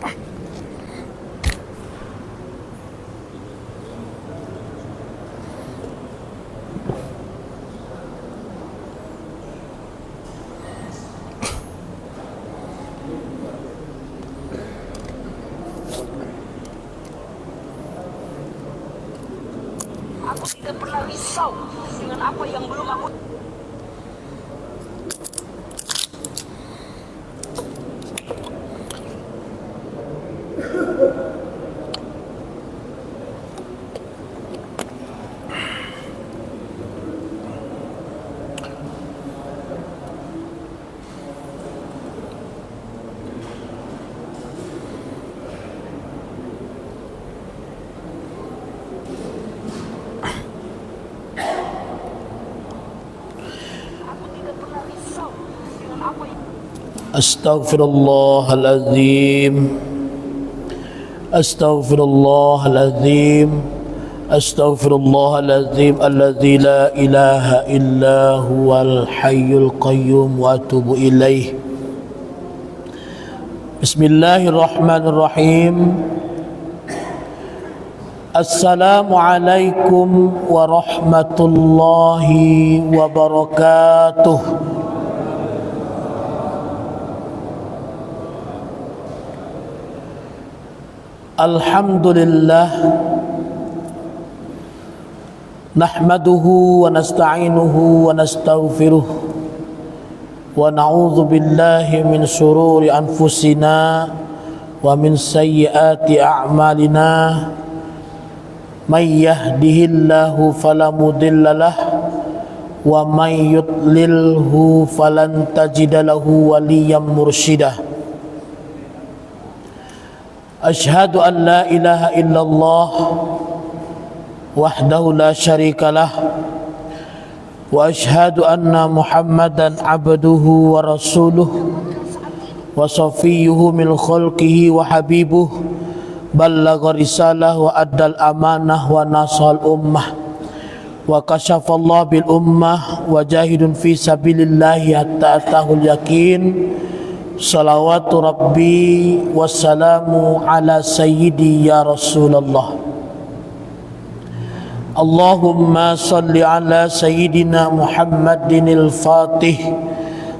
Aku tidak pernah risau dengan apa yang belum aku. Astaghfirullahaladzim. Astaghfirullahaladzim. Astaghfirullahaladzim alladzi la ilaha illa huwal hayyul qayyum wa atubu ilaih. Bismillahirrahmanirrahim. Assalamualaikum warahmatullahi wabarakatuh. Alhamdulillah, nahmaduhu wa nasta'inuhu wa nastaghfiruh wa na'udzu billahi min shururi anfusina wa min sayyiati a'malina. May yahdihillahu fala mudilla lahu wa may yudlilhu falan tajida lahu waliyyan mursyida. Ashhadu an la ilaha illallah wahdahu la syarika lah wa ashhadu anna Muhammadan abduhu wa rasuluh wa safiyyuhu min khalqihi wa habibuh ballagha risalah wa addal amanah wa nasal ummah wa kashafallahu bil ummah wa jahidun fi sabilillahi hatta atahul yakin. Salawatu Rabbi wassalamu ala sayyidi ya Rasulullah. Allahumma salli ala sayyidina Muhammadin al-Fatih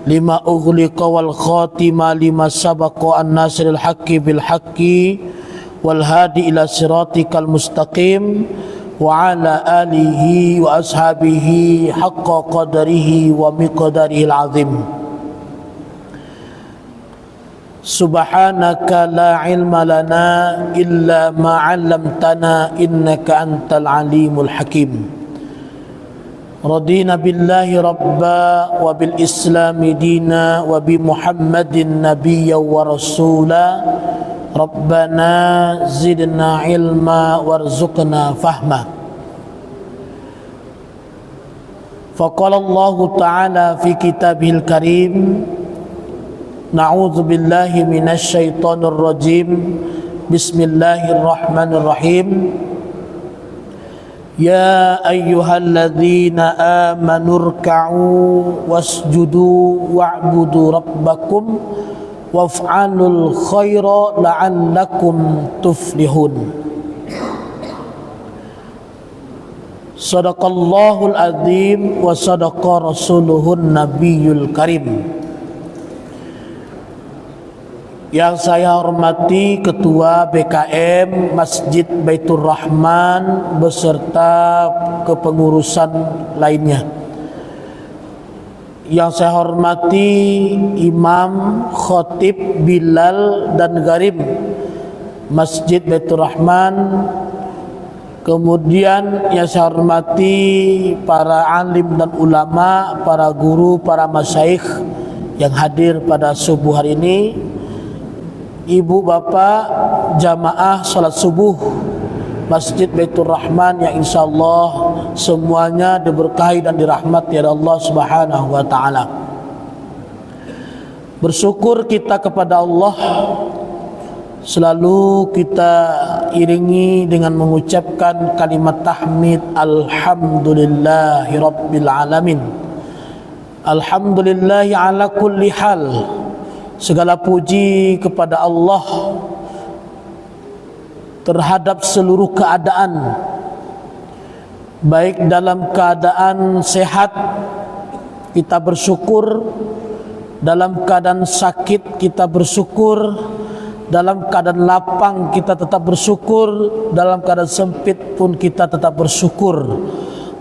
lima ughliqa wal khatima lima sabaqa an-nasiril haqqi bil haqqi wal hadi ila siratikal mustaqim wa ala alihi wa ashabihi haqqa qadarihi wa miqdarihil azim. Subhanaka la ilma lana illa ma 'allamtana innaka antal alimul hakim. Radina billahi rabba wa bil islami dina wa bi Muhammadin nabiyya wa rasula. Rabbana zidna ilma warzuqna fahma. Faqala Allah ta'ala fi kitabihil karim. Na'udzu billahi minasy syaithanir rajim. Bismillahirrahmanirrahim. Ya ayyuhalladzina amanu rka'u wasjudu wa'budu rabbakum waf'alul khaira la'allakum tuflihun. Sadaqallahul azim wa sadaqa rasuluhun nabiyyul karim. Yang saya hormati Ketua BKM Masjid Baitur Rahman beserta kepengurusan lainnya. Yang saya hormati Imam, Khatib, Bilal dan Garim Masjid Baitur Rahman. Kemudian yang saya hormati para alim dan ulama, para guru, para masyayikh yang hadir pada subuh hari ini. Ibu bapak jamaah salat subuh Masjid Baitur Rahman yang insyaallah semuanya diberkahi dan dirahmati oleh Allah Subhanahu wa taala. Bersyukur kita kepada Allah, selalu kita iringi dengan mengucapkan kalimat tahmid alhamdulillahi rabbil alamin. Alhamdulillahi ala kulli hal. Segala puji kepada Allah terhadap seluruh keadaan, baik dalam keadaan sehat kita bersyukur, dalam keadaan sakit kita bersyukur, dalam keadaan lapang kita tetap bersyukur, dalam keadaan sempit pun kita tetap bersyukur.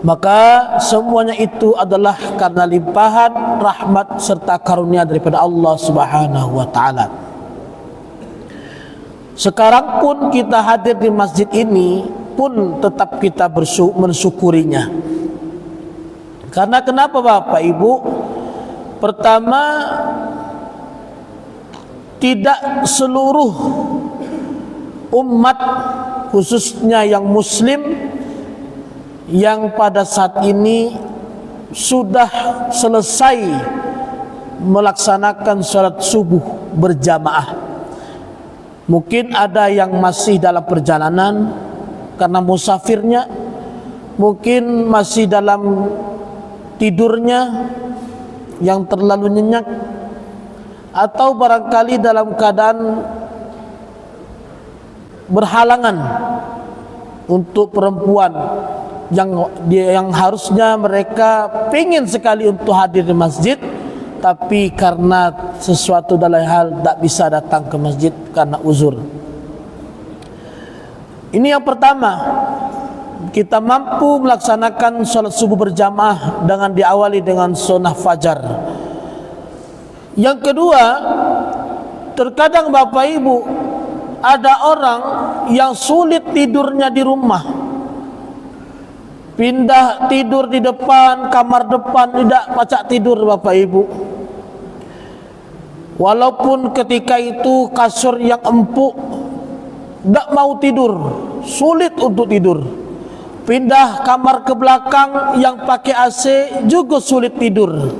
Maka semuanya itu adalah karena limpahan rahmat serta karunia daripada Allah Subhanahu wa taala. Sekarang pun kita hadir di masjid ini pun tetap kita mensyukurinya. Karena kenapa Bapak Ibu? Pertama, tidak seluruh umat, khususnya yang muslim, yang pada saat ini sudah selesai melaksanakan salat subuh berjamaah. Mungkin ada yang masih dalam perjalanan karena musafirnya, mungkin masih dalam tidurnya yang terlalu nyenyak, atau barangkali dalam keadaan berhalangan untuk perempuan yang harusnya mereka ingin sekali untuk hadir di masjid, tapi karena sesuatu dalam hal tak bisa datang ke masjid karena uzur. Ini yang pertama, kita mampu melaksanakan salat subuh berjamaah dengan diawali dengan sunnah fajar. Yang kedua, terkadang Bapak Ibu, ada orang yang sulit tidurnya di rumah, pindah tidur di depan, kamar depan, tidak pacak tidur Bapak Ibu. Walaupun ketika itu kasur yang empuk, tidak mau tidur, sulit untuk tidur. Pindah kamar ke belakang yang pakai AC juga sulit tidur.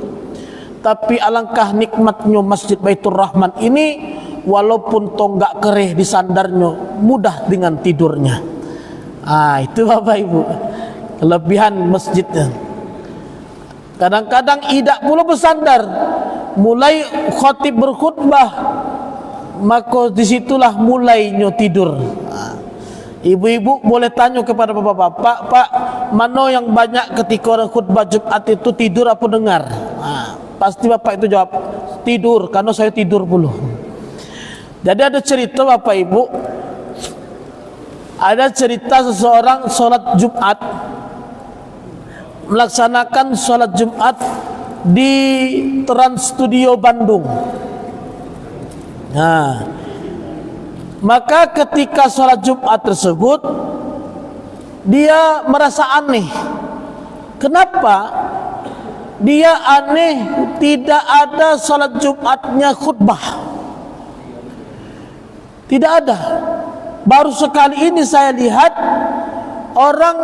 Tapi alangkah nikmatnya Masjid Baitur Rahman ini, walaupun tonggak kereh di sandarnya, mudah dengan tidurnya. Itu Bapak Ibu kelebihan masjidnya. Kadang-kadang tidak pula bersandar, mulai khatib berkhutbah, maka disitulah mulainya tidur. Ibu-ibu boleh tanya kepada bapak-bapak, Pak, mana yang banyak ketika orang khutbah Jumat itu tidur apa dengar? Pasti bapak itu jawab, tidur, karena saya tidur pula. Jadi ada cerita Bapak Ibu, ada cerita seseorang sholat Jumat, melaksanakan sholat Jumat di Trans Studio Bandung. Maka ketika sholat Jumat tersebut, dia merasa aneh. Kenapa? Dia aneh, tidak ada sholat Jumatnya khutbah. Tidak ada. Baru sekali ini saya lihat orang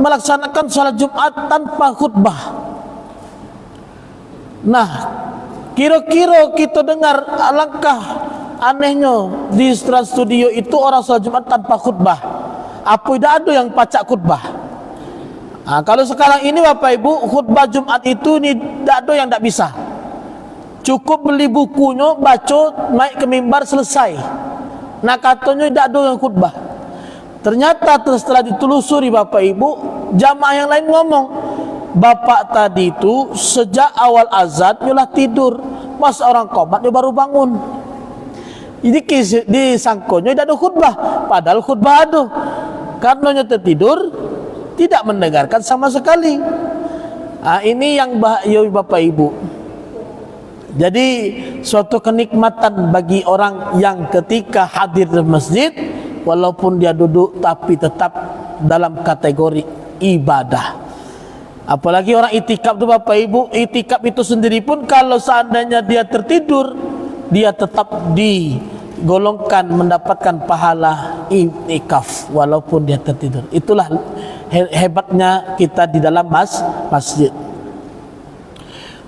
melaksanakan sholat Jumat tanpa khutbah. Nah, kira-kira kita dengar alangkah anehnya di Trans Studio itu orang sholat Jumat tanpa khutbah. Apa tidak ada yang pacak khutbah? Kalau sekarang ini Bapak Ibu, khutbah Jumat itu tidak ada yang tidak bisa. Cukup beli bukunya, baca, naik ke mimbar, selesai. Nah katanya tidak ada yang khutbah. Ternyata setelah ditelusuri Bapak Ibu, jamaah yang lain ngomong, bapak tadi itu sejak awal azan nyolah tidur, pas orang qomat dia baru bangun. Jadi disangkonya tidak ada khutbah, padahal khutbah ada. Karena tertidur, tidak mendengarkan sama sekali. Ini yang bahaya Bapak Ibu. Jadi suatu kenikmatan bagi orang yang ketika hadir di masjid, walaupun dia duduk tapi tetap dalam kategori ibadah. Apalagi orang itikaf itu Bapak Ibu, itikaf itu sendiri pun kalau seandainya dia tertidur, dia tetap digolongkan mendapatkan pahala itikaf walaupun dia tertidur. Itulah hebatnya kita di dalam masjid.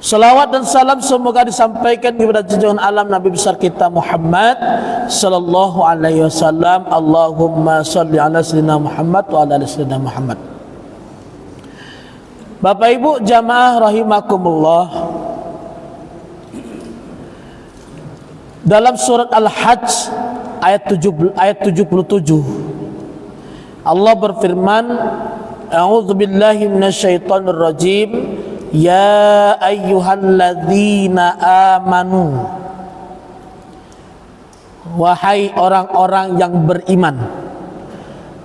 Salawat dan salam semoga disampaikan kepada junjungan alam Nabi besar kita Muhammad sallallahu alaihi wasallam. Allahumma shalli ala sayyidina Muhammad wa ala ali sayyidina Muhammad. Bapak Ibu jamaah rahimakumullah, dalam surat Al-Hajj ayat 77 Allah berfirman, A'udzubillahi minasyaitonir rajim. Ya ayyuhalladzina amanu, wahai orang-orang yang beriman.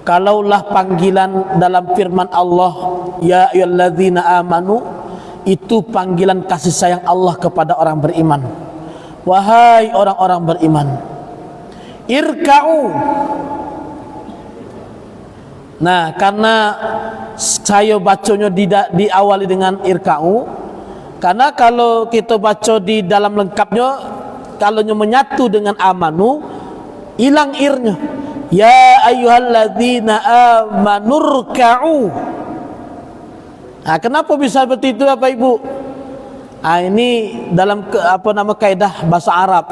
Kalaulah panggilan dalam firman Allah, ya ayyuhalladzina amanu, itu panggilan kasih sayang Allah kepada orang beriman. Wahai orang-orang beriman, irka'u. Nah, karena saya bacanya diawali dengan irka'u, karena kalau kita baca di dalam lengkapnya, kalau menyatu dengan amanu, hilang irnya. Ya ayyuhalladzina amanurka'u. Nah, kenapa bisa seperti itu Bapak Ibu? Nah, ini dalam kaidah bahasa Arab.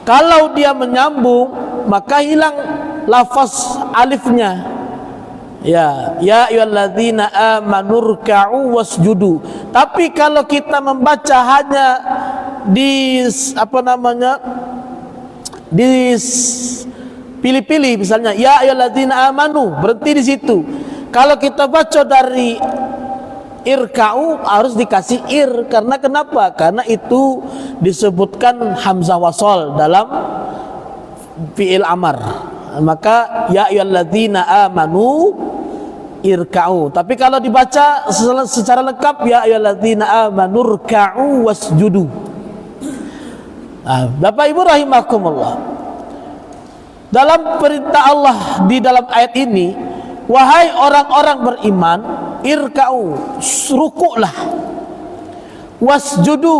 Kalau dia menyambung, maka hilang lafaz alifnya. Ya ayyuhalladzina amanurka'u wasjudu. Tapi kalau kita membaca hanya di pilih-pilih, misalnya ya ayyuhalladzina amanu, berhenti di situ. Kalau kita baca dari irka'u harus dikasih ir, karena kenapa? Karena itu disebutkan hamzah wasal dalam fi'il amar. Maka ya ayyuhalladzina amanu irka'u. Tapi kalau dibaca secara lengkap, ya ayyuhalladzina amanurka'u wasjudu. Nah, Bapak Ibu rahimakumullah, dalam perintah Allah di dalam ayat ini, wahai orang-orang beriman, irka'u, rukuklah, wasjudu,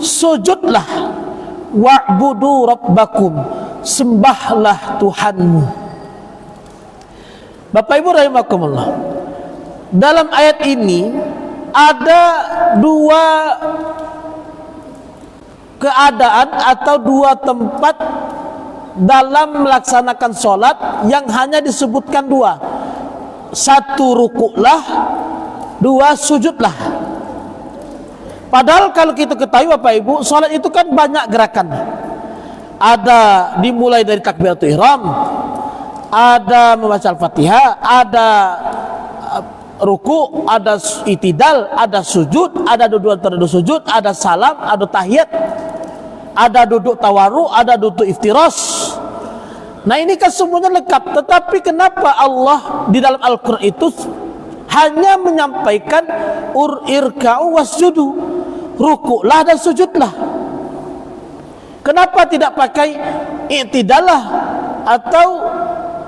sujudlah, wa'budu rabbakum, sembahlah Tuhanmu. Bapak Ibu rahimakumullah, dalam ayat ini ada dua keadaan atau dua tempat dalam melaksanakan sholat yang hanya disebutkan dua. Satu rukuklah, dua sujudlah. Padahal kalau kita ketahui Bapak Ibu, sholat itu kan banyak gerakan. Ada dimulai dari takbiratul ihram, ada membaca Al-Fatihah, ada ruku, ada itidal, ada sujud, ada duduk antara dua sujud, ada salam, ada tahiyat, ada duduk tawaru, ada duduk iftiras. Nah, ini kan semuanya lengkap. Tetapi kenapa Allah di dalam Al-Quran itu hanya menyampaikan irka'u wasjudu, rukuklah dan sujudlah? Kenapa tidak pakai i'tidalah, atau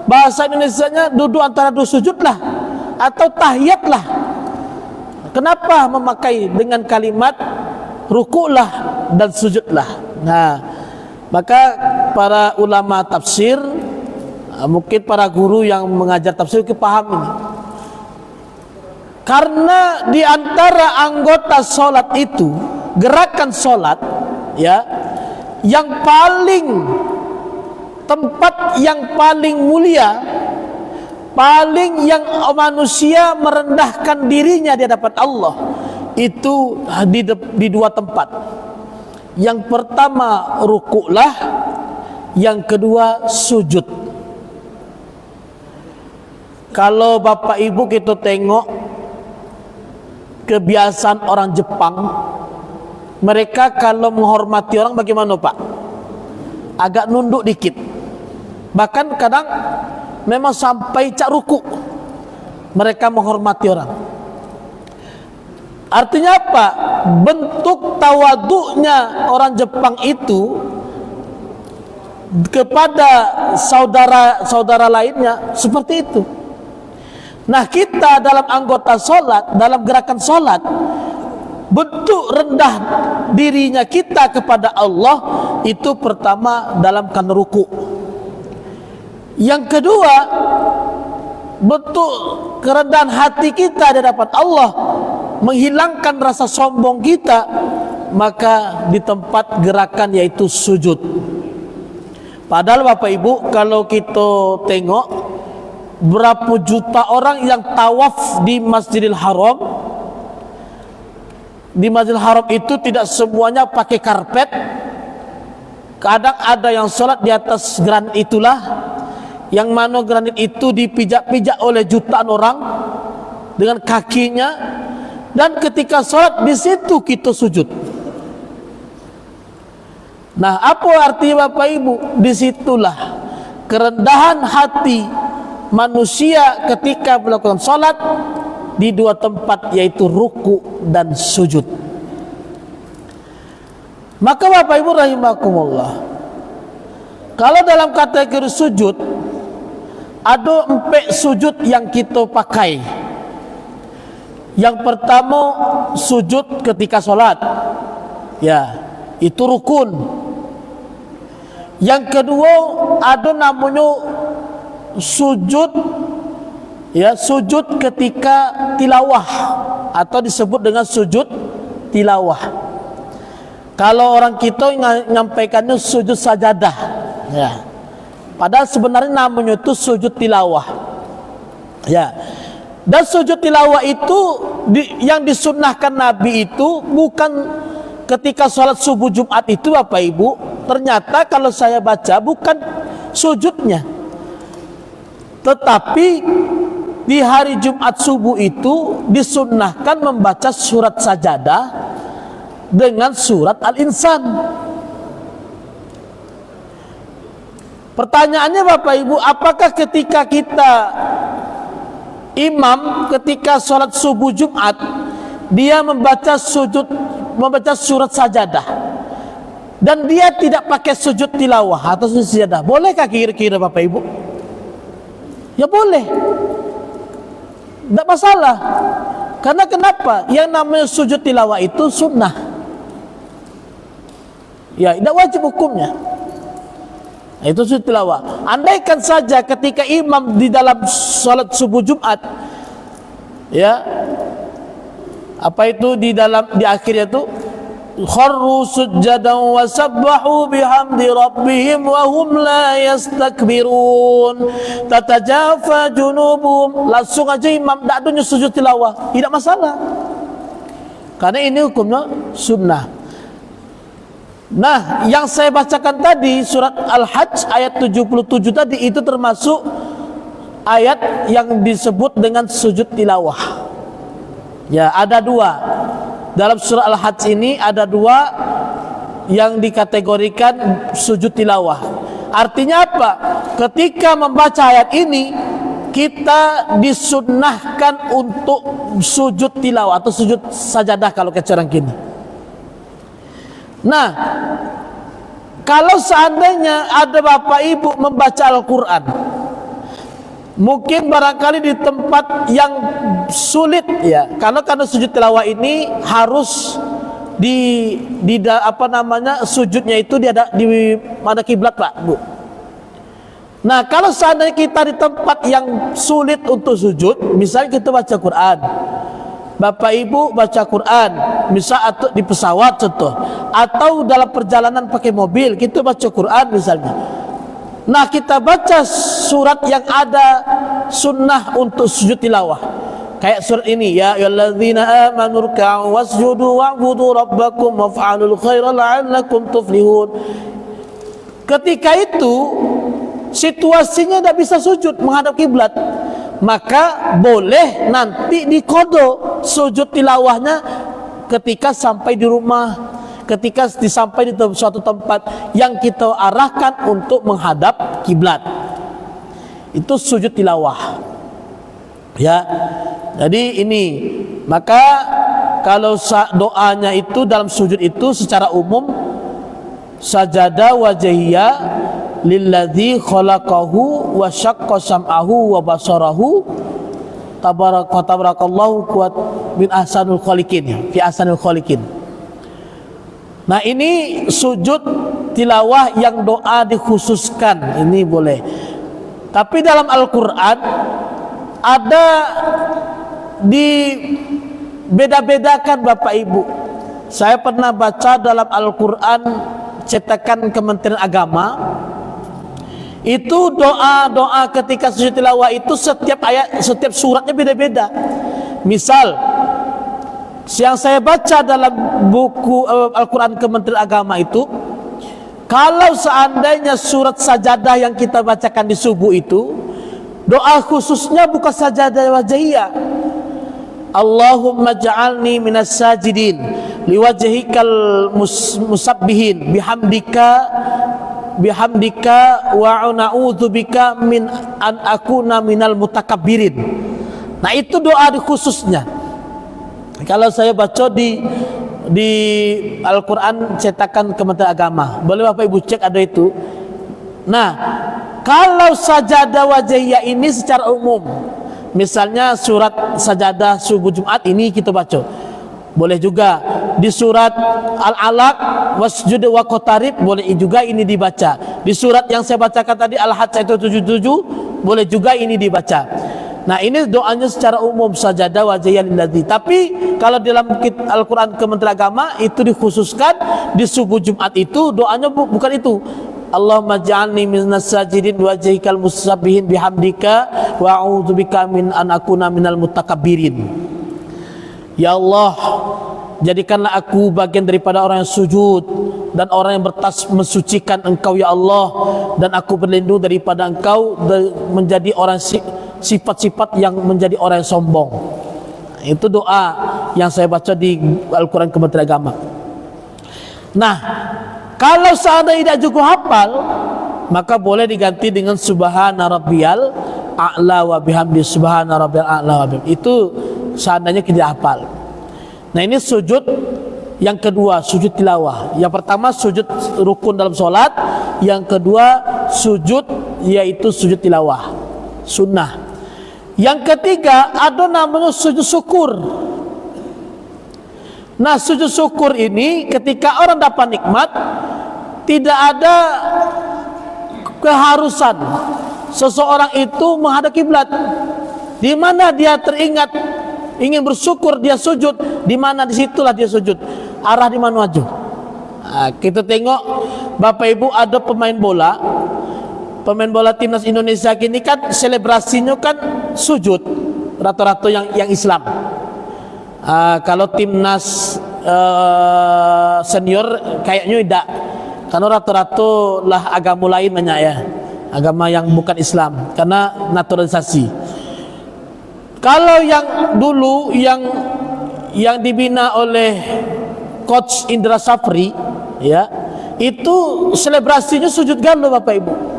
bahasa Indonesianya duduk antara dua sujudlah, atau tahiyatlah? Kenapa memakai dengan kalimat rukuklah dan sujudlah? Nah, maka para ulama tafsir, mungkin para guru yang mengajar tafsir paham ini. Karena di antara anggota solat itu, gerakan solat, ya, yang paling tempat yang paling mulia, paling yang manusia merendahkan dirinya di hadapan Allah, itu di dua tempat. Yang pertama rukuklah, yang kedua sujud. Kalau Bapak Ibu kita tengok kebiasaan orang Jepang, mereka kalau menghormati orang bagaimana Pak? Agak nunduk dikit. Bahkan kadang memang sampai cak ruku mereka menghormati orang. Artinya apa? Bentuk tawaduknya orang Jepang itu kepada saudara-saudara lainnya seperti itu. Nah, kita dalam anggota solat, dalam gerakan solat, bentuk rendah dirinya kita kepada Allah itu pertama dalam kan ruku. Yang kedua, bentuk kerendahan hati kita di hadapan Allah, menghilangkan rasa sombong kita, maka di tempat gerakan yaitu sujud. Padahal Bapak Ibu, kalau kita tengok berapa juta orang yang tawaf di Masjidil Haram, di Masjidil Haram itu tidak semuanya pakai karpet. Kadang ada yang sholat di atas granit itulah, yang mana granit itu dipijak-pijak oleh jutaan orang dengan kakinya, dan ketika sholat di situ kita sujud. Nah, apa arti Bapak Ibu? Disitulah kerendahan hati manusia ketika melakukan sholat di dua tempat, yaitu ruku dan sujud. Maka Bapak Ibu rahimakumullah, kalau dalam kategori sujud ada 4 sujud yang kita pakai. Yang pertama, sujud ketika sholat, ya, itu rukun. Yang kedua, ada namanya sujud, ya, sujud ketika tilawah, atau disebut dengan sujud tilawah. Kalau orang kita nyampaikannya sujud sajadah, ya, padahal sebenarnya namanya itu sujud tilawah, ya. Dan sujud tilawah itu yang disunnahkan Nabi itu bukan ketika sholat subuh Jumat itu Bapak Ibu. Ternyata kalau saya baca bukan sujudnya, tetapi di hari Jumat subuh itu disunnahkan membaca surat sajadah dengan surat Al-Insan. Pertanyaannya Bapak Ibu, apakah ketika kita imam ketika sholat subuh Jumat dia membaca surat sajadah dan dia tidak pakai sujud tilawah atau sujud sajadah, bolehkah kira-kira Bapak Ibu? Ya boleh, tidak masalah. Karena kenapa? Yang namanya sujud tilawah itu sunnah, ya, tidak wajib hukumnya. Nah, itu sujud tilawah. Andaikan saja ketika imam di dalam salat subuh Jumat, ya, apa itu di akhirnya itu kharru sujjadan wa sabbahu bihamdi rabbihim wa hum la yastakbirun tatajafa junubuhum, langsung aja imam tak ada sujud tilawah, tidak masalah, karena ini hukumnya sunnah. Nah, yang saya bacakan tadi surat Al-Hajj ayat 77 tadi itu termasuk ayat yang disebut dengan sujud tilawah. Ya, ada 2. Dalam surah Al-Hajj ini ada 2 yang dikategorikan sujud tilawah. Artinya apa? Ketika membaca ayat ini kita disunnahkan untuk sujud tilawah atau sujud sajadah kalau kecerang kini. Nah, kalau seandainya ada Bapak Ibu membaca Al-Quran, mungkin barangkali di tempat yang sulit, ya, karena sujud tilawah ini harus sujudnya itu di mana kiblat Pak Bu. Nah, kalau seandainya kita di tempat yang sulit untuk sujud, misalnya kita baca Quran, Bapak Ibu baca Quran, misal atau di pesawat contoh, atau dalam perjalanan pakai mobil, kita baca Quran misalnya. Nah, kita baca surat yang ada sunnah untuk sujud tilawah. Kayak surat ini, ya ayyuhalladzina amanu ruk'u wasjudu wa'budu rabbakum waf'alul khaira la'allakum tuflihun. Ketika itu situasinya tidak bisa sujud menghadap kiblat, maka boleh nanti dikodo sujud tilawahnya ketika sampai di rumah, ketika sampai di suatu tempat yang kita arahkan untuk menghadap kiblat. Itu sujud tilawah, ya. Jadi ini, maka kalau doanya itu dalam sujud itu secara umum sajada wajhiyya lilladzi khalaqahu wa syaqqa sam'ahu wa basarahu tabarakallahu kuat min ahsanul khaliqin, fi ahsanul khaliqin. Nah, ini sujud tilawah yang doa dikhususkan, ini boleh. Tapi dalam Al-Quran ada dibeda-bedakan Bapak Ibu. Saya pernah baca dalam Al-Quran cetakan Kementerian Agama, itu doa-doa ketika sujud tilawah itu setiap ayat, setiap suratnya beda-beda. Misal yang saya baca dalam buku Al-Quran Kementerian Agama itu Kalau seandainya surat sajadah yang kita bacakan di subuh itu, doa khususnya bukan sajadah wajahiyah. Allahumma ja'alni minas sajidin liwajhikal musabbihin bihamdika wa na'udzubika min an akuna minal mutakabbirin. Nah, itu doa khususnya. Kalau saya baca di Al-Quran cetakan Kementerian Agama, boleh Bapak Ibu cek, ada itu. Nah, kalau sajadah wajahiyah ini secara umum, misalnya surat sajadah subuh Jumat ini kita baca, boleh juga di surat Al-Alaq wasjud wa qatarib, boleh juga ini dibaca. Di surat yang saya bacakan tadi Al-Hajj ayat 77, boleh juga ini dibaca. Nah, ini doanya secara umum sajadah wajahiyah lillazi. Tapi kalau dalam Al-Quran Kementerian Agama itu dikhususkan di subuh Jumat itu doanya bukan itu. Allahumma ja'alni minas sajidin wajhikal musabbihin bihamdika wa a'udzubika min an akuna minal mutakabbirin. Ya Allah, jadikanlah aku bagian daripada orang yang sujud dan orang yang mensucikan Engkau ya Allah, dan aku berlindung daripada Engkau menjadi orang sifat-sifat yang menjadi orang yang sombong. Itu doa yang saya baca di Al-Quran Kementerian Agama. Nah, kalau seandainya tidak cukup hafal, maka boleh diganti dengan subhana rabbiyal a'la wa bihamdi, subhana rabbiyal a'la wa bihamdi. Itu seandainya tidak hafal. Nah, ini sujud yang kedua, sujud tilawah. Yang pertama sujud rukun dalam sholat, yang kedua sujud yaitu sujud tilawah sunnah. Yang ketiga ada namanya sujud syukur. Nah, sujud syukur ini ketika orang dapat nikmat, tidak ada keharusan seseorang itu menghadap kiblat. Di mana dia teringat ingin bersyukur, dia sujud. Di mana disitulah dia sujud. Arah di mana aja. Nah, kita tengok Bapak Ibu, ada pemain bola timnas Indonesia kini kan selebrasinya kan sujud rata-rata yang Islam. Kalau timnas senior kayaknya tidak, karena rata-rata lah agama lain banyak ya, agama yang bukan Islam karena naturalisasi. Kalau yang dulu yang dibina oleh Coach Indra Safri ya, itu selebrasinya sujud ganda Bapak Ibu.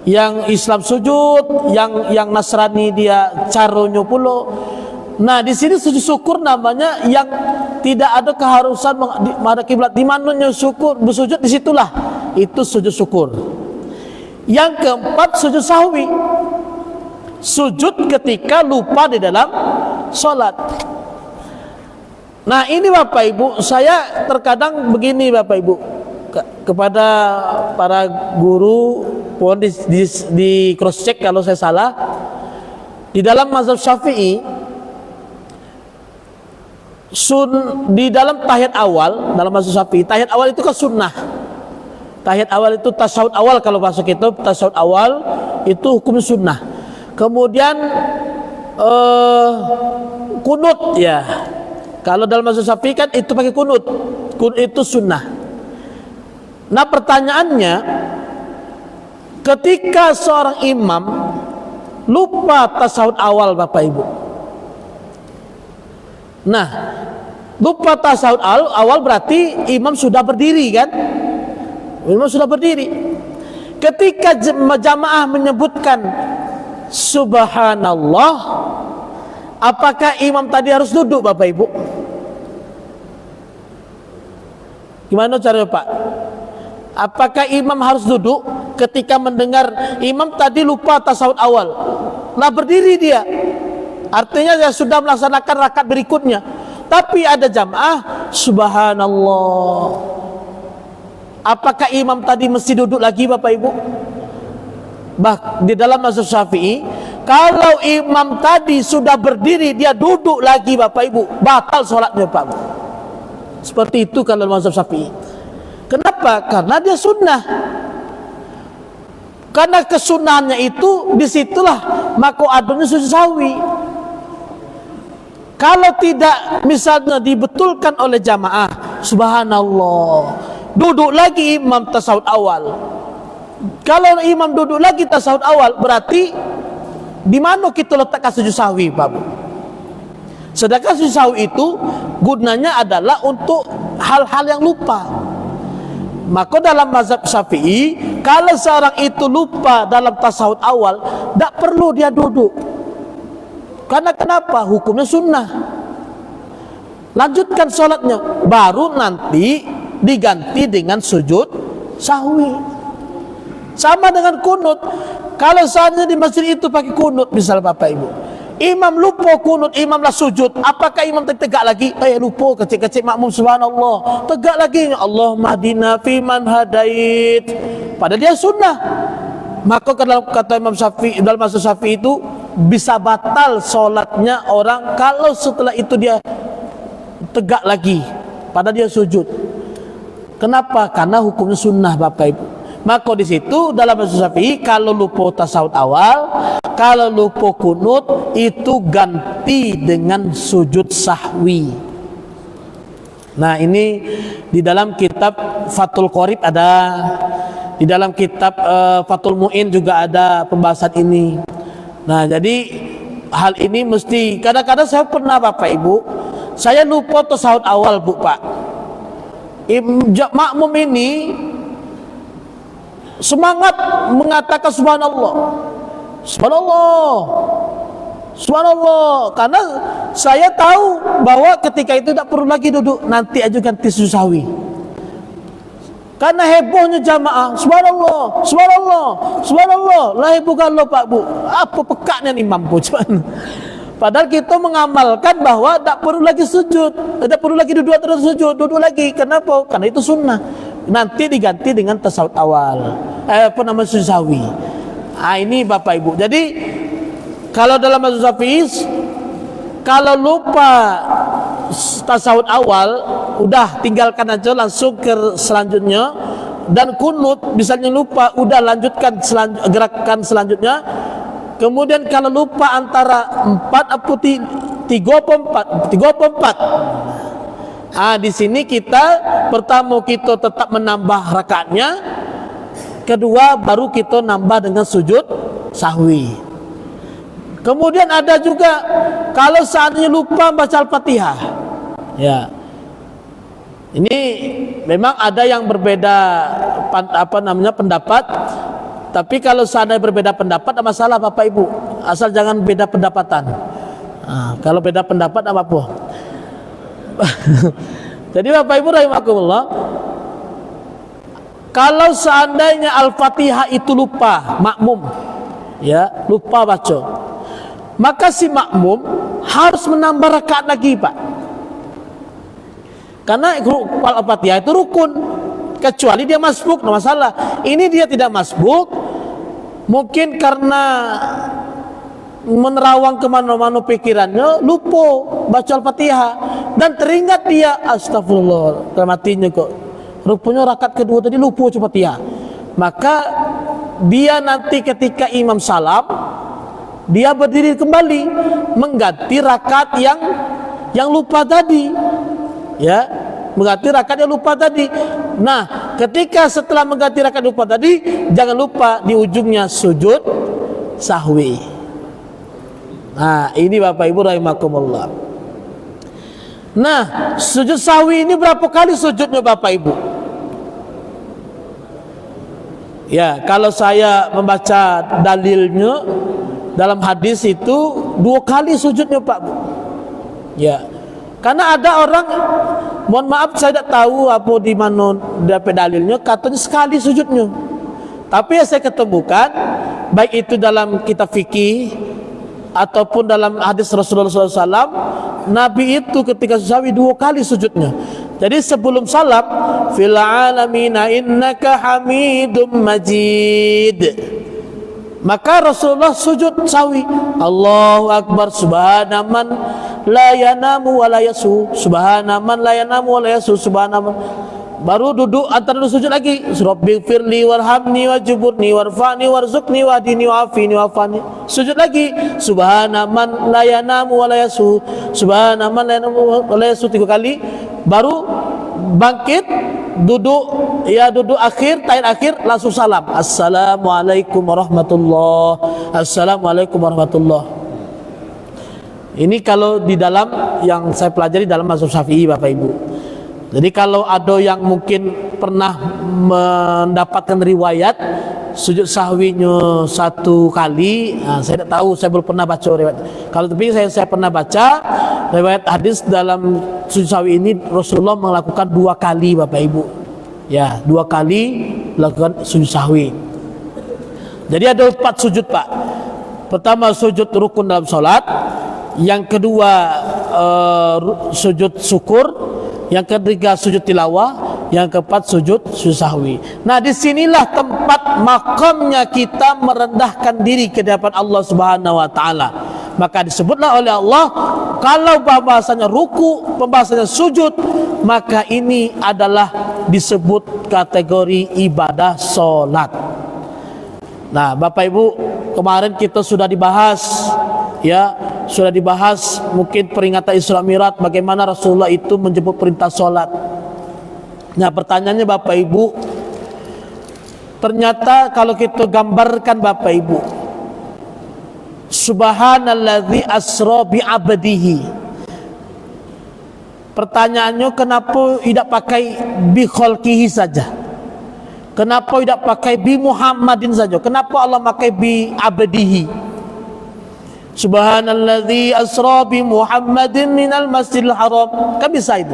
Yang Islam sujud, yang Nasrani dia caronyo pulo. Nah, di sini sujud syukur namanya, yang tidak ada keharusan menghadap kiblat. Di mananya syukur bersujud, disitulah itu sujud syukur. Yang keempat sujud sahwi, sujud ketika lupa di dalam sholat. Nah, ini Bapak Ibu, saya terkadang begini Bapak Ibu, kepada para guru, mohon di cross check kalau saya salah. Di dalam mazhab Syafi'i, di dalam tahiyat awal, dalam mazhab Syafi'i, tahiyat awal itu kan sunnah. Tahiyat awal itu tasyahud awal, kalau masuk itu tasyahud awal itu hukum sunnah. Kemudian kunut ya. Kalau dalam mazhab Syafi'i kan itu pakai kunut. Kunut itu sunnah. Nah, pertanyaannya, ketika seorang imam lupa tasyahud awal Bapak Ibu. Nah, lupa tasyahud awal berarti imam sudah berdiri kan? Imam sudah berdiri. Ketika jamaah menyebutkan subhanallah, apakah imam tadi harus duduk Bapak Ibu? Gimana caranya Pak? Apakah imam harus duduk ketika mendengar imam tadi lupa tasyahud awal? Lah berdiri dia. Artinya dia sudah melaksanakan rakaat berikutnya. Tapi ada jamaah subhanallah. Apakah imam tadi mesti duduk lagi Bapak Ibu? Di dalam mazhab Syafi'i, kalau imam tadi sudah berdiri dia duduk lagi Bapak Ibu, batal sholatnya Pak Ibu. Seperti itu kalau mazhab Syafi'i. Kenapa? Karena dia sunnah. Karena kesunahannya itu disitulah mako adonnya sujud sahwi. Kalau tidak misalnya dibetulkan oleh jamaah subhanallah, duduk lagi imam tasawuf awal. Kalau imam duduk lagi tasawuf awal, berarti di mana kita letakkan sujud sahwi, Pak Bu? Sedangkan sujud sahwi itu gunanya adalah untuk hal-hal yang lupa. Maka dalam mazhab Syafi'i, kalau seorang itu lupa dalam tasawuf awal, tak perlu dia duduk. Karena kenapa? Hukumnya sunnah. Lanjutkan sholatnya, baru nanti diganti dengan sujud sahwi. Sama dengan kunut. Kalau saatnya di masjid itu pakai kunut, misal Bapak Ibu, imam lupa kunut, imamlah sujud, apakah imam tegak lagi? Lupa, kecil-kecil makmum, subhanallah, tegak lagi, Allahumma hdina fiman hadait, padahal dia sunnah. Maka kalau kata Imam Syafi'i, dalam mazhab Syafi'i itu bisa batal solatnya orang kalau setelah itu dia tegak lagi, padahal dia sujud. Kenapa? Karena hukumnya sunnah, Bapak Ibu. Maka di situ dalam mazhab Syafi'i, kalau lupa tasawuf awal, kalau lupa kunut, itu ganti dengan sujud sahwi. Nah, ini di dalam kitab Fathul Qorib ada, di dalam kitab Fathul Mu'in juga ada pembahasan ini. Nah, jadi hal ini mesti, kadang-kadang saya pernah Bapak Ibu, saya lupa tasawuf awal, Bu Pak. Makmum ini semangat mengatakan subhanallah, subhanallah, subhanallah, karena saya tahu bahwa ketika itu tak perlu lagi duduk, nanti ajukan tisu sawi. Karena hebohnya jamaah, subhanallah, subhanallah, subhanallah, lah heboh kalau Pak Bu, apa pekaknya imam Bu? Padahal kita mengamalkan bahwa tak perlu lagi sujud, tak perlu lagi duduk terus sujud, duduk lagi. Kenapa? Karena itu sunnah. Nanti diganti dengan tasawuf awal, sujud sahwi. Ini Bapak Ibu. Jadi kalau dalam mazhab Syafi'i, kalau lupa tasawuf awal, udah tinggalkan aja langsung ke selanjutnya. Dan kunut misalnya lupa, udah lanjutkan gerakan selanjutnya. Kemudian kalau lupa antara 4 atau 3 di sini kita pertama kita tetap menambah rakaatnya, kedua baru kita nambah dengan sujud sahwi. Kemudian ada juga kalau saatnya lupa baca Al-Fatihah. Ya. Ini memang ada yang berbeda pendapat. Tapi kalau seandainya berbeda pendapat, tidak masalah Bapak Ibu, asal jangan beda pendapatan. Kalau beda pendapat apa apa. Jadi Bapak Ibu rahimakumullah, kalau seandainya Al-Fatihah itu lupa makmum, ya lupa baca, maka si makmum harus menambah rakaat lagi, Pak. Karena Al-Fatihah itu rukun, kecuali dia masbuk, no masalah. Ini dia tidak masbuk, mungkin karena menerawang kemana-mana pikirannya, lupa baca Al-Fatihah dan teringat dia, astagfirullah, matinya kok rupanya rakaat kedua tadi lupa baca Al-Fatihah. Maka dia nanti ketika imam salam, dia berdiri kembali mengganti rakaat yang lupa tadi, ya, mengganti rakaat yang lupa tadi. Nah, ketika setelah mengganti rakaat lupa tadi, jangan lupa di ujungnya sujud sahwi. Nah, ini Bapak Ibu rahimakumullah. Nah, sujud sahwi ini berapa kali sujudnya Bapak Ibu? Ya, kalau saya membaca dalilnya dalam hadis itu 2 kali sujudnya Pak Bu. Ya. Karena ada orang, mohon maaf saya tidak tahu apa di mana dapat dalilnya, katanya sekali sujudnya. Tapi yang saya ketemukan, baik itu dalam kitab fikih ataupun dalam hadis Rasulullah SAW, Nabi itu ketika sahwi 2 kali sujudnya. Jadi sebelum salam, fil alamina innaka hamidum majid, maka Rasulullah sujud sahwi, Allahu Akbar, subhanaman la yanamu wa la yasu, subhanaman la yanamu wa la yasu, subhanaman. Baru duduk antara sujud lagi, Rabbighfirli warhamni wajburni warfa'ni warzuqni wahdini wa'afini wa'afani. Sujud lagi, subhanaman la yanamu wa la yasu, subhanaman la yanamu wa la yasu, 3 kali. Baru bangkit duduk, ya duduk akhir, tahiyat akhir langsung salam. Assalamualaikum warahmatullah. Assalamualaikum warahmatullah. Ini kalau di dalam yang saya pelajari dalam mazhab Syafi'i, Bapak Ibu. Jadi kalau ada yang mungkin pernah mendapatkan riwayat sujud sahwinya 1 kali, saya tidak tahu, saya belum pernah baca riwayat. Kalau tapi saya pernah baca riwayat hadis dalam sujud sahwi ini Rasulullah melakukan 2 kali, Bapak Ibu. Ya, 2 kali melakukan sujud sahwi. Jadi ada 4 sujud, Pak. Pertama sujud rukun dalam salat, yang kedua sujud syukur, yang ketiga sujud tilawah, yang keempat sujud sahwi. Nah, disinilah tempat makamnya kita merendahkan diri ke depan Allah Subhanahu wa taala. Maka disebutlah oleh Allah, kalau bahasanya ruku, pembahasannya sujud, maka ini adalah disebut kategori ibadah salat. Nah, Bapak Ibu, kemarin kita sudah dibahas, ya, sudah dibahas mungkin peringatan Isra Mi'raj, bagaimana Rasulullah itu menjemput perintah sholat. Nah, pertanyaannya Bapak Ibu, ternyata kalau kita gambarkan Bapak Ibu, Subhanalladzi asra bi abdihi, pertanyaannya kenapa tidak pakai bi khalqihi saja? Kenapa tidak pakai bi Muhammadin saja? Kenapa Allah pakai bi abdihi? Subhanalladzi asra bi Muhammadin minal masjidil haram, kan bisa itu.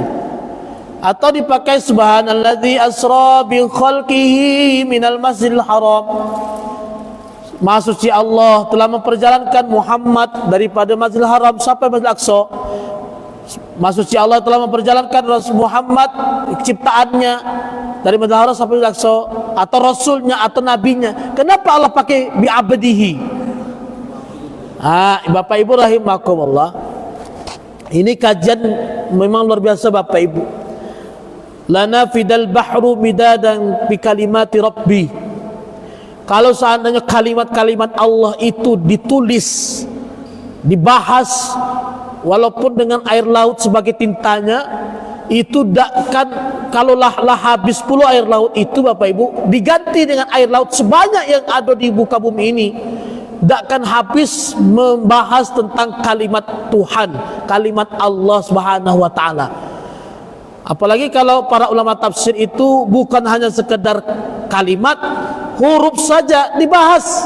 Atau dipakai subhanalladzi asra bi khalqihi minal masjidil haram, Maha suci Allah telah memperjalankan Muhammad daripada Masjidil Haram sampai Masjidil Aqsa. Maha suci Allah telah memperjalankan Rasul Muhammad ciptaannya dari Masjidil Haram sampai Masjidil Aqsa, atau Rasulnya atau Nabinya. Kenapa Allah pakai bi abdihi? Bapak Ibu rahimakumullah, ini kajian memang luar biasa Bapak Ibu. Lana fidal bahru midadan bi kalimati rabbi. Kalau seandainya kalimat-kalimat Allah itu ditulis, dibahas, walaupun dengan air laut sebagai tintanya, itu takkan, kalaulah habis puluh air laut itu Bapak Ibu, diganti dengan air laut sebanyak yang ada di muka bumi ini, takkan habis membahas tentang kalimat Tuhan, kalimat Allah Subhanahu wa taala. Apalagi kalau para ulama tafsir itu bukan hanya sekedar kalimat, huruf saja dibahas.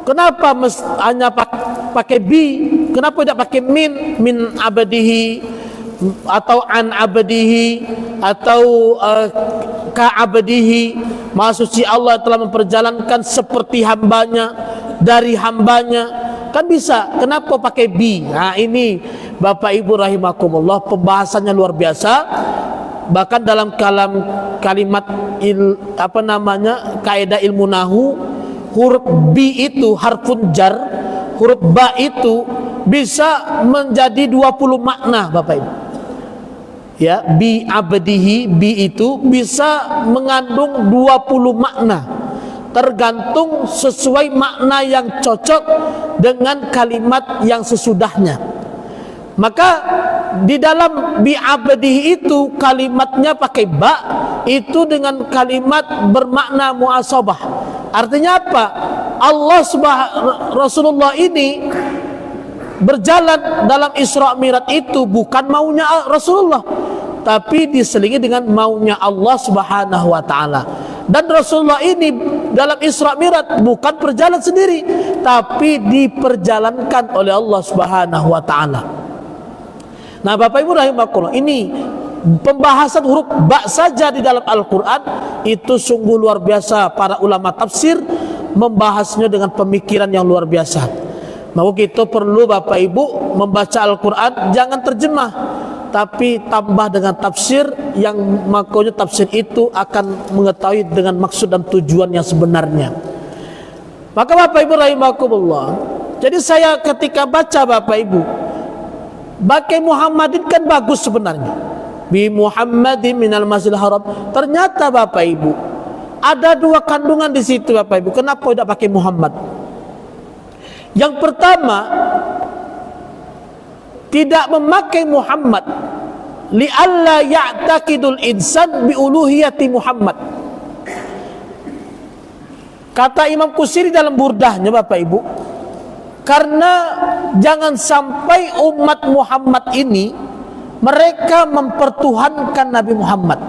Kenapa hanya pakai bi? Kenapa tidak pakai min abadihi, atau an abadihi, atau ka abadihi? Maha suci Allah telah memperjalankan seperti hambanya, dari hambanya, kan bisa. Kenapa pakai bi? Nah, ini Bapak Ibu rahimakumullah, pembahasannya luar biasa. Bahkan dalam kalimat kaidah ilmu nahu, huruf bi itu harfun jar, huruf ba itu bisa menjadi 20 makna Bapak Ibu. Ya, bi abdihi, bi itu bisa mengandung 20 makna, tergantung sesuai makna yang cocok dengan kalimat yang sesudahnya. Maka di dalam bi abdihi itu kalimatnya pakai ba, itu dengan kalimat bermakna muasabah. Artinya apa? Rasulullah ini berjalan dalam Isra Mi'raj itu bukan maunya Rasulullah, tapi diselingi dengan maunya Allah Subhanahu wa taala. Dan Rasulullah ini dalam Isra Mi'raj bukan berjalan sendiri, tapi diperjalankan oleh Allah Subhanahu wa taala. Nah, Bapak Ibu rahimakumullah, ini pembahasan huruf ba saja di dalam Al-Quran itu sungguh luar biasa. Para ulama tafsir membahasnya dengan pemikiran yang luar biasa. Maka kita perlu Bapak Ibu membaca Al-Quran jangan terjemah, tapi tambah dengan tafsir, yang makanya tafsir itu akan mengetahui dengan maksud dan tujuan yang sebenarnya. Maka Bapak Ibu rahimakumullah, jadi saya ketika baca Bapak Ibu, pakai Muhammadin kan bagus sebenarnya, bi Muhammadin minal masjidil haram. Ternyata Bapak Ibu ada 2 kandungan di situ Bapak Ibu. Kenapa tidak pakai Muhammad? Yang pertama, tidak memakai Muhammad li'alla ya'taqidul insan bi uluhiyati Muhammad. Kata Imam Qusiri dalam burdahnya Bapak Ibu, karena jangan sampai umat Muhammad ini mereka mempertuhankan Nabi Muhammad.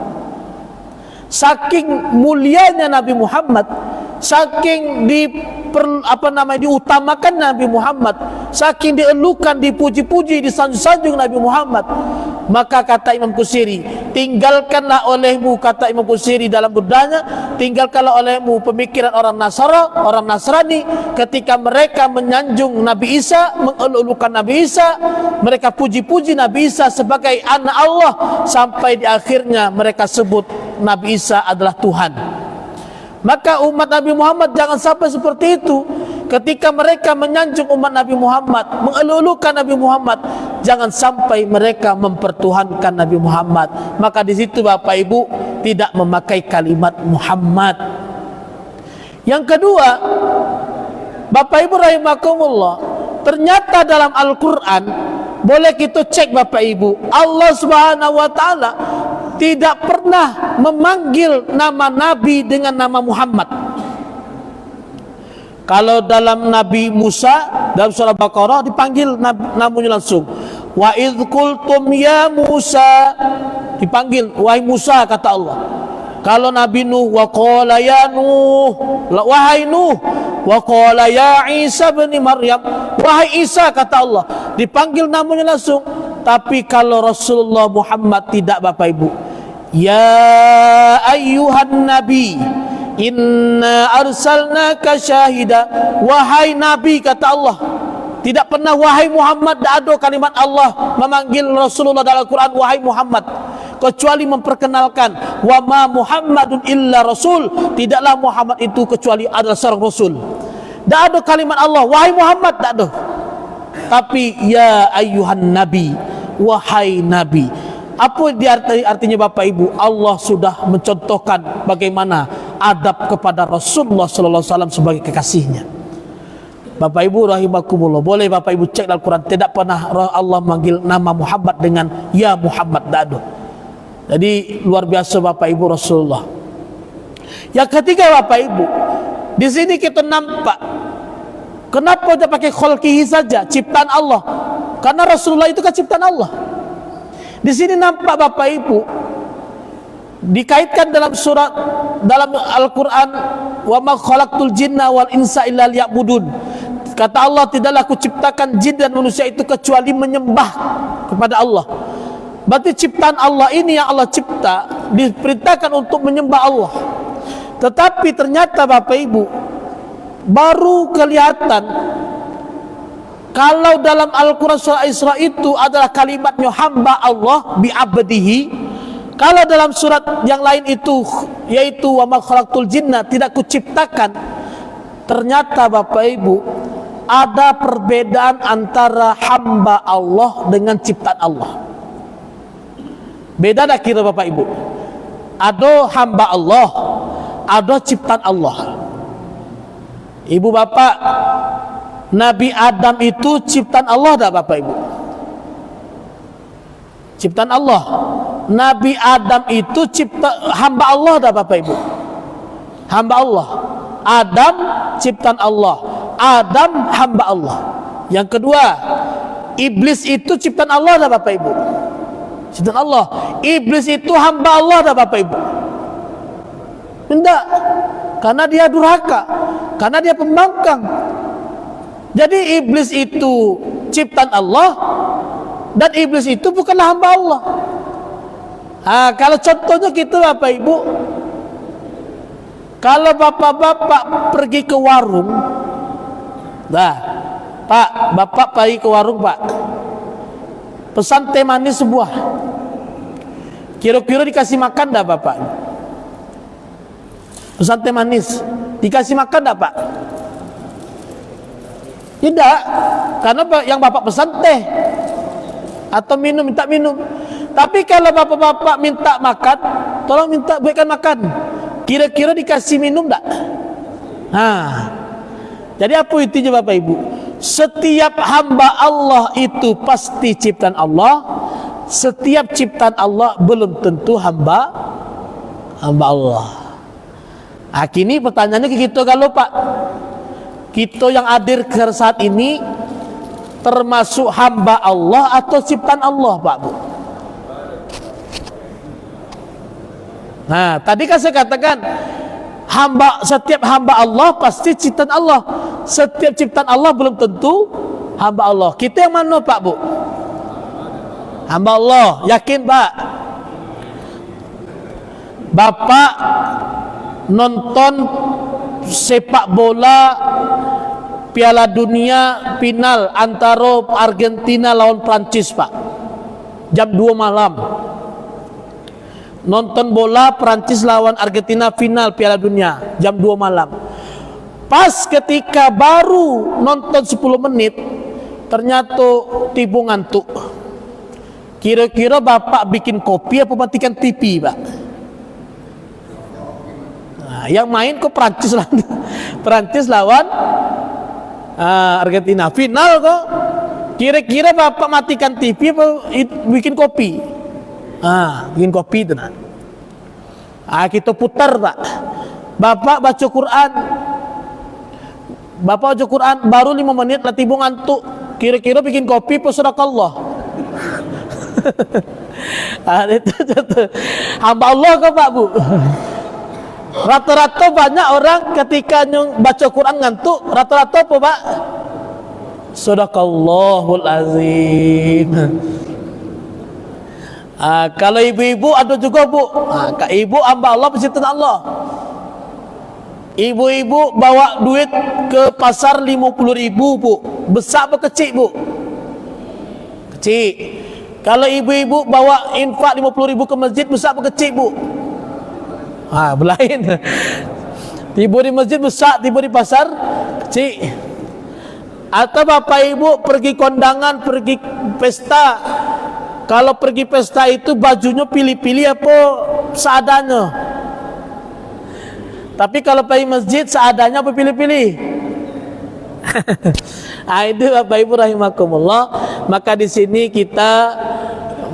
Saking mulianya Nabi Muhammad, saking diutamakan Nabi Muhammad, saking dielukan, dipuji-puji, disanjung-sanjung Nabi Muhammad, maka kata Imam Qusiri, tinggalkanlah olehmu, kata Imam Qusiri dalam burdahnya, tinggalkanlah olehmu pemikiran orang Nasrani ketika mereka menyanjung Nabi Isa, mengelukan Nabi Isa, mereka puji-puji Nabi Isa sebagai anak Allah, sampai di akhirnya mereka sebut Nabi Isa adalah Tuhan. Maka umat Nabi Muhammad jangan sampai seperti itu. Ketika mereka menyanjung umat Nabi Muhammad, mengeluhkan Nabi Muhammad, jangan sampai mereka mempertuhankan Nabi Muhammad. Maka di situ Bapak Ibu tidak memakai kalimat Muhammad. Yang kedua, Bapak Ibu rahimakumullah, ternyata dalam Al-Quran, boleh kita cek Bapak Ibu, Allah Subhanahu wa ta'ala tidak pernah memanggil nama Nabi dengan nama Muhammad. Kalau dalam Nabi Musa dalam surah Baqarah dipanggil namanya langsung, wa idz qultum ya Musa, dipanggil wahai Musa kata Allah. Kalau Nabi Nuh, wa qala ya Nuh, wahai Nuh, wa qala ya Isa bin Maryam, wahai Isa kata Allah, dipanggil namanya langsung. Tapi kalau Rasulullah Muhammad tidak Bapak Ibu, ya ayyuhan nabi inna arsalnaka syahida, wahai Nabi kata Allah. Tidak pernah wahai Muhammad, tidak ada kalimat Allah memanggil Rasulullah dalam Al-Quran wahai Muhammad, kecuali memperkenalkan wa ma Muhammadun illa rasul, tidaklah Muhammad itu kecuali adalah seorang Rasul. Tidak ada kalimat Allah wahai Muhammad, tidak ada. Tapi ya ayyuhan nabi, wahai Nabi. Apa artinya Bapak Ibu? Allah sudah mencontohkan bagaimana adab kepada Rasulullah sallallahu alaihi wasallam sebagai kekasihnya. Bapak Ibu rahimakumullah, boleh Bapak Ibu cek dalam Quran, tidak pernah Allah manggil nama Muhammad dengan ya Muhammad, tidak ada. Jadi luar biasa Bapak Ibu Rasulullah. Yang ketiga Bapak Ibu, di sini kita nampak kenapa dia pakai khalqihi saja, ciptaan Allah. Karena Rasulullah itu kan ciptaan Allah. Di sini nampak Bapak Ibu dikaitkan dalam surat dalam Al-Quran, wa ma khalaqtul jinna wal insa illa liya'budun. Kata Allah, tidaklah aku ciptakan jin dan manusia itu kecuali menyembah kepada Allah. Berarti ciptaan Allah ini yang Allah cipta diperintahkan untuk menyembah Allah. Tetapi ternyata Bapak Ibu baru kelihatan kalau dalam Al-Quran surah Isra itu adalah kalimatnya hamba Allah bi'abdihi. Kalau dalam surat yang lain itu yaitu wa ma khalaqtul jinna, tidak kuciptakan. Ternyata Bapak Ibu ada perbedaan antara hamba Allah dengan ciptaan Allah. Beda tak kira Bapak Ibu? Ada hamba Allah, ada ciptaan Allah. Ibu Bapak, Nabi Adam itu ciptaan Allah tak Bapak Ibu? Ciptaan Allah. Nabi Adam itu hamba Allah tak Bapak Ibu? Hamba Allah. Adam ciptaan Allah, Adam hamba Allah. Yang kedua, iblis itu ciptaan Allah tak Bapak Ibu? Ciptaan Allah. Iblis itu hamba Allah tak Bapak Ibu? Tidak. Karena dia durhaka, karena dia pembangkang. Jadi iblis itu ciptaan Allah, dan iblis itu bukanlah hamba Allah. Kalau contohnya gitu Bapak Ibu, kalau bapak-bapak pergi ke warung, Pak, bapak pergi ke warung Pak, pesan teh manis sebuah, kira-kira dikasih makan dah Bapak? Pesan teh manis dikasih makan dah Pak? Tidak, karena yang bapak pesan teh atau minum, minta minum. Tapi kalau bapak-bapak minta makan, tolong minta buatkan makan, kira-kira dikasih minum tak? Jadi apa intinya Bapak Ibu? Setiap hamba Allah itu pasti ciptaan Allah, setiap ciptaan Allah belum tentu hamba Allah. Kini pertanyaannya ke kita, kalau Pak, kita yang hadir ke saat ini termasuk hamba Allah atau ciptaan Allah, Pak Bu? Nah, tadi kan saya katakan setiap hamba Allah pasti ciptaan Allah. Setiap ciptaan Allah belum tentu hamba Allah. Kita yang mana, Pak Bu? Hamba Allah, yakin Pak? Bapak nonton sepak bola Piala Dunia final antara Argentina lawan Prancis, Pak, jam 2 malam. Nonton bola Prancis lawan Argentina final Piala Dunia jam 2 malam. Pas ketika baru nonton 10 menit ternyata tiba ngantuk. Kira-kira Bapak bikin kopi apa matikan TV, Pak? Nah, yang main kok Prancis lawan Argentina final kok. Kira-kira Bapak matikan TV apa bikin kopi? Bikin kopi itu nah. Kita putar, Pak. Bapak baca Quran. Bapak baca Quran baru 5 menit lah tiba ngantuk. Kira-kira bikin kopi apa sedekah. Itu hamba Allah kok, Pak Bu. Rata-rata banyak orang ketika baca Quran ngantuk, rata-rata apa, Pak? Sadaqallahul azim. Kalau ibu-ibu ada juga, Bu. Ibu hamba Allah, penciptaan Allah. Ibu-ibu bawa duit ke pasar 50.000, Bu. Besar apa kecil, Bu? Kecil. Kalau ibu-ibu bawa infak 50.000 ke masjid, besar apa kecil, Bu? Berlain. Tiba di masjid besar, tiba di pasar kecil. Atau bapak ibu pergi kondangan, pergi pesta. Kalau pergi pesta itu bajunya pilih-pilih apa seadanya. Tapi kalau pergi masjid seadanya apa pilih-pilih? Itu Bapak Ibu rahimakumullah. Maka di sini kita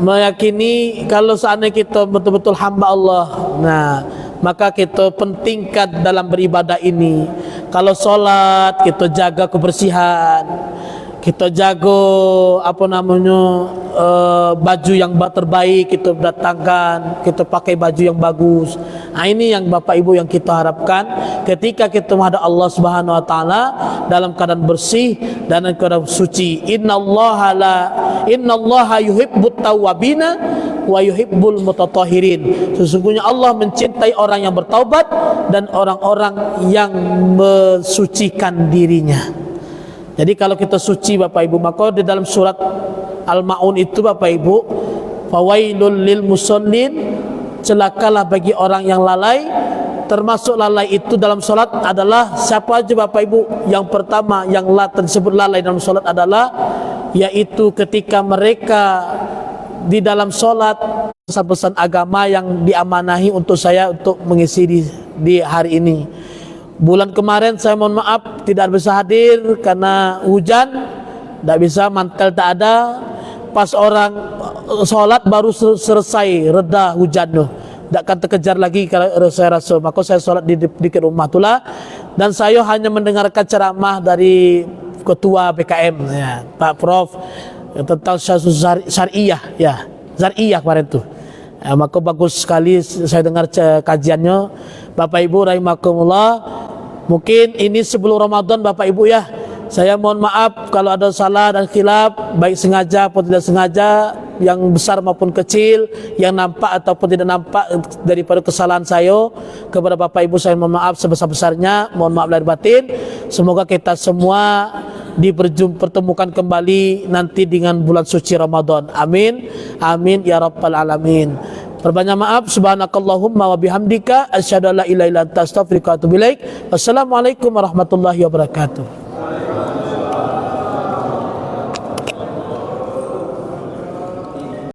meyakini kalau seandainya kita betul-betul hamba Allah, nah maka kita pentingkan dalam beribadah ini. Kalau sholat kita jaga kebersihan, kita jaga baju yang terbaik kita datangkan, kita pakai baju yang bagus. Nah, ini yang Bapak Ibu yang kita harapkan ketika kita menghadap Allah Subhanahu wa taala dalam keadaan bersih dan dalam keadaan suci. Innallaha yuhibbut tawwabina wa yuhibbul mutatahhirin. Sesungguhnya Allah mencintai orang yang bertaubat dan orang-orang yang mensucikan dirinya. Jadi kalau kita suci Bapak Ibu, maka di dalam surat Al-Ma'un itu Bapak Ibu, fawailul lil musallin, celakalah bagi orang yang lalai. Termasuk lalai itu dalam solat adalah siapa aja Bapak Ibu? Yang pertama yang tersebut lalai dalam solat adalah yaitu ketika mereka di dalam solat pesan-pesan agama yang diamanahi untuk saya untuk mengisi di hari ini. Bulan kemarin saya mohon maaf tidak bisa hadir karena hujan, tidak bisa, mantel tak ada. Pas orang sholat baru selesai reda hujan tuh, tidak akan terkejar lagi kalau saya rasa. Maka saya sholat di rumah itulah, dan saya hanya mendengarkan ceramah dari ketua BKM ya, Pak Prof tentang syariah ya, syariah kemarin tuh. Maka bagus sekali saya dengar kajiannya. Bapak Ibu rahimakumullah, mungkin ini sebelum Ramadan Bapak Ibu ya, saya mohon maaf kalau ada salah dan khilaf, baik sengaja atau tidak sengaja, yang besar maupun kecil, yang nampak ataupun tidak nampak daripada kesalahan saya. Kepada Bapak Ibu saya mohon maaf sebesar-besarnya, mohon maaf lahir batin. Semoga kita semua dipertemukan kembali nanti dengan bulan suci Ramadan. Amin, amin ya rabbal alamin. Perbanyak maaf. Subhanakallahumma wa bihamdika asyhadu an la ilaha illa anta astaghfiruka wa atubu ilaik. Wassalamualaikum warahmatullahi wabarakatuh.